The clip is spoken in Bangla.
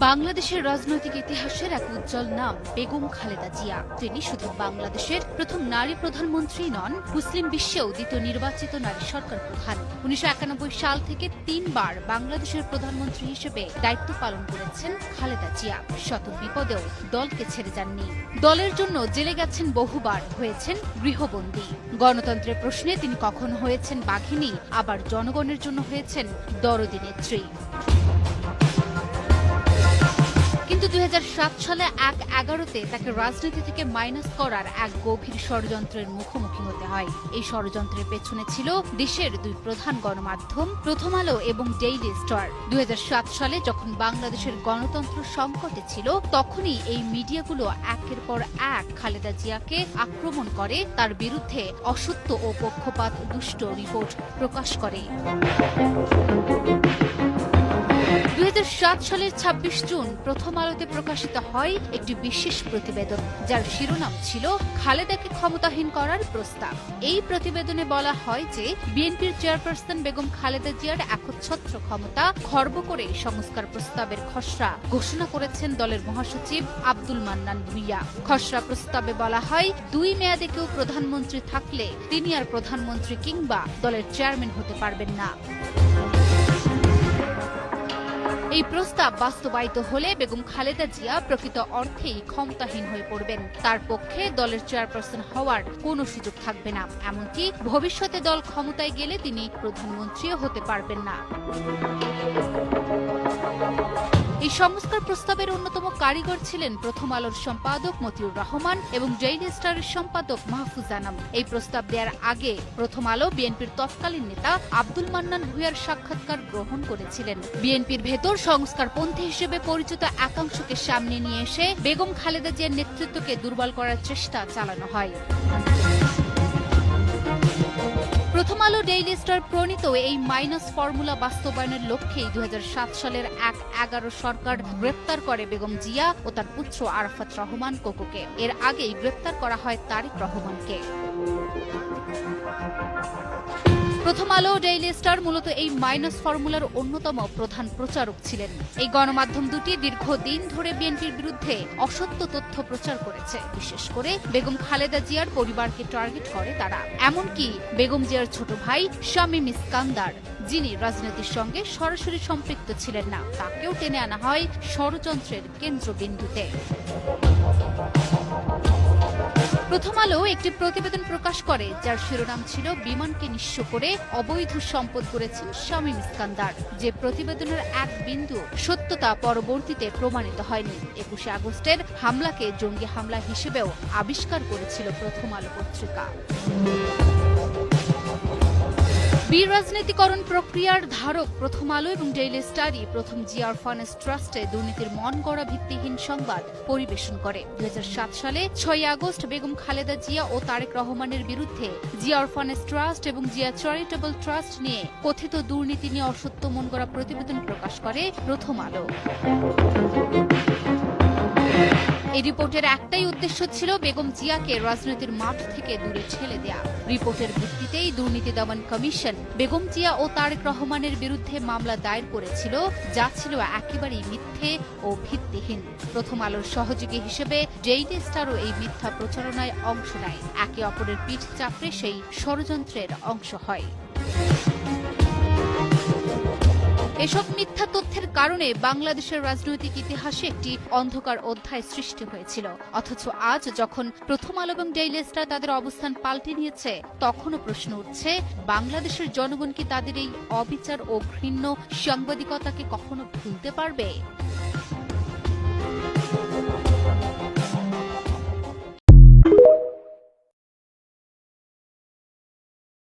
বাংলাদেশের রাজনৈতিক ইতিহাসের এক উজ্জ্বল নাম বেগম খালেদা জিয়া। তিনি শুধু বাংলাদেশের প্রথম নারী প্রধানমন্ত্রী নন, মুসলিম বিশ্বেও দ্বিতীয় নির্বাচিত নারী সরকার প্রধান। ১৯৯১ সাল থেকে ৩ বার বাংলাদেশের প্রধানমন্ত্রী হিসেবে দায়িত্ব পালন করেছেন খালেদা জিয়া। শত বিপদেও দলকে ছেড়ে যাননি। দলের জন্য জেলে গেছেন বহুবার, হয়েছেন গৃহবন্দী। গণতন্ত্রের প্রশ্নে তিনি কখনো হয়েছেন বাঘিনী, আবার জনগণের জন্য হয়েছেন দরদী নেত্রী। কিন্তু ২০০৭ সালে ১/১১-তে তাকে রাজনীতি থেকে মাইনাস করার এক গভীর ষড়যন্ত্রের মুখোমুখি হতে হয়। এই ষড়যন্ত্রের পেছনে ছিল দেশের দুই প্রধান গণমাধ্যম প্রথম আলো এবং ডেইলি স্টার। ২০০৭ সালে যখন বাংলাদেশের গণতন্ত্র সংকটে ছিল, তখনই এই মিডিয়াগুলো একের পর এক খালেদা জিয়াকে আক্রমণ করে, তার বিরুদ্ধে অসত্য ও পক্ষপাত দুষ্ট রিপোর্ট প্রকাশ করে। ২০০৭ সালের ২৬ জুন প্রথম আলোতে প্রকাশিত হয় একটি বিশেষ প্রতিবেদন, যার শিরোনাম ছিল খালেদাকে ক্ষমতাহীন করার প্রস্তাব। এই প্রতিবেদনে বলা হয় যে বিএনপির চেয়ারপারসন বেগম খালেদা জিয়ার একচ্ছত্র ক্ষমতা খর্ব করে সংস্কার প্রস্তাবের খসড়া ঘোষণা করেছেন দলের মহাসচিব আব্দুল মান্নান ভূঁইয়া। খসড়া প্রস্তাবে বলা হয়, ২ মেয়াদে কেউ প্রধানমন্ত্রী থাকলে তিনি আর প্রধানমন্ত্রী কিংবা দলের চেয়ারম্যান হতে পারবেন না। এই প্রস্তাব বাস্তবায়িত হলে বেগম খালেদা জিয়া প্রকৃত অর্থেই ক্ষমতাহীন হয়ে পড়বেন। তার পক্ষে দলের চেয়ারপারসন হওয়ার কোনো সুযোগ থাকবে না, এমনকি ভবিষ্যতে দল ক্ষমতায় গেলে তিনি প্রধানমন্ত্রীও হতে পারবেন না। এই সংস্কার প্রস্তাবের অন্যতম কারিগর ছিলেন প্রথম আলোর সম্পাদক মতিউর রহমান এবং ডেইলি স্টারের সম্পাদক মাহফুজ আনাম। এই প্রস্তাব দেওয়ার আগে প্রথম আলো বিএনপির তৎকালীন নেতা আব্দুল মান্নান ভূঁইয়ার সাক্ষাৎকার গ্রহণ করেছিলেন। বিএনপির ভেতর সংস্কারপন্থী হিসেবে পরিচিত একাংশকে সামনে নিয়ে এসে বেগম খালেদা জিয়ার নেতৃত্বকে দুর্বল করার চেষ্টা চালানো হয়। প্রথম আলো ডেইলি স্টার প্রণীত এই মাইনাস ফর্মুলা বাস্তবায়নের লক্ষ্যেই ২০০৭ সালের ১/১১ সরকার গ্রেপ্তার করে বেগম জিয়া ও তার পুত্র আরাফাত রহমান কোকোকে। এর আগেই গ্রেপ্তার করা হয় তারেক রহমানকে। প্রথম আলো ডেইলি স্টার মূলত এই মাইনাস ফর্মুলার অন্যতম প্রধান প্রচারক ছিলেন। এই গণমাধ্যম দুটি দীর্ঘদিন ধরে বিএনপির বিরুদ্ধে অসত্য তথ্য প্রচার করেছে। বিশেষ করে বেগম খালেদা জিয়ার পরিবারকে টার্গেট করে তারা। এমনকি বেগম জিয়ার ছোট ভাই শামীম ইস্কান্দার, যিনি রাজনীতির সঙ্গে সরাসরি সম্পৃক্ত ছিলেন না, তাকেও টেনে আনা হয় ষড়যন্ত্রের কেন্দ্রবিন্দুতে। প্রথম আলো একটি প্রতিবেদন প্রকাশ করে, যার শিরোনাম ছিল বিমানকে নিঃস্ব করে অবৈধ সম্পদ করেছেন শামীম ইস্কান্দার। যে প্রতিবেদনের এক বিন্দু সত্যতা পরবর্তীতে প্রমাণিত হয়নি। ২১ আগস্টের হামলাকে জঙ্গি হামলা হিসেবেও আবিষ্কার করেছিল প্রথম আলো পত্রিকা। বিরাজনীতিকরণ প্রক্রিয়ার ধারক প্রথম আলো এবং ডেইলি স্টারই প্রথম জিয়া অরফানেজ ট্রাস্টে দুর্নীতির মন গড়া ভিত্তিহীন সংবাদ পরিবেশন করে। ২০০৭ সালে ৬ আগস্ট বেগম খালেদা জিয়া ও তারেক রহমানের বিরুদ্ধে জিয়া অরফানেজ ট্রাস্ট এবং জিয়া চ্যারিটেবল ট্রাস্ট নিয়ে কথিত দুর্নীতি নিয়ে অসত্য মন গড়া প্রতিবেদন প্রকাশ করে প্রথম আলো। এই রিপোর্টের একটাই উদ্দেশ্য ছিল বেগম জিয়াকে রাজনীতির মাঠ থেকে দূরে ঠেলে দেয়া। রিপোর্টের ভিত্তিতেই দুর্নীতি দমন কমিশন বেগম জিয়া ও তারেক রহমানের বিরুদ্ধে মামলা দায়ের করেছিল, যা ছিল একেবারেই মিথ্যে ও ভিত্তিহীন। প্রথম আলোর সহযোগী হিসেবে ডেইলি স্টারও এই মিথ্যা প্রচারণায় অংশ নেয়, একে অপরের পিঠ চাপড়ে সেই ষড়যন্ত্রের অংশ হয়। এসব মিথ্যা তথ্যের কারণে বাংলাদেশের রাজনৈতিক ইতিহাসে একটি অন্ধকার অধ্যায় সৃষ্টি হয়েছিল। অথচ আজ যখন প্রথম আলো এবং ডেইলি স্টার তাদের অবস্থান পাল্টে নিয়েছে, তখনও প্রশ্ন উঠছে, বাংলাদেশের জনগণ কি তাদের এই অবিচার ও ঘৃণ্য সাংবাদিকতাকে কখনো ভুলতে পারবে?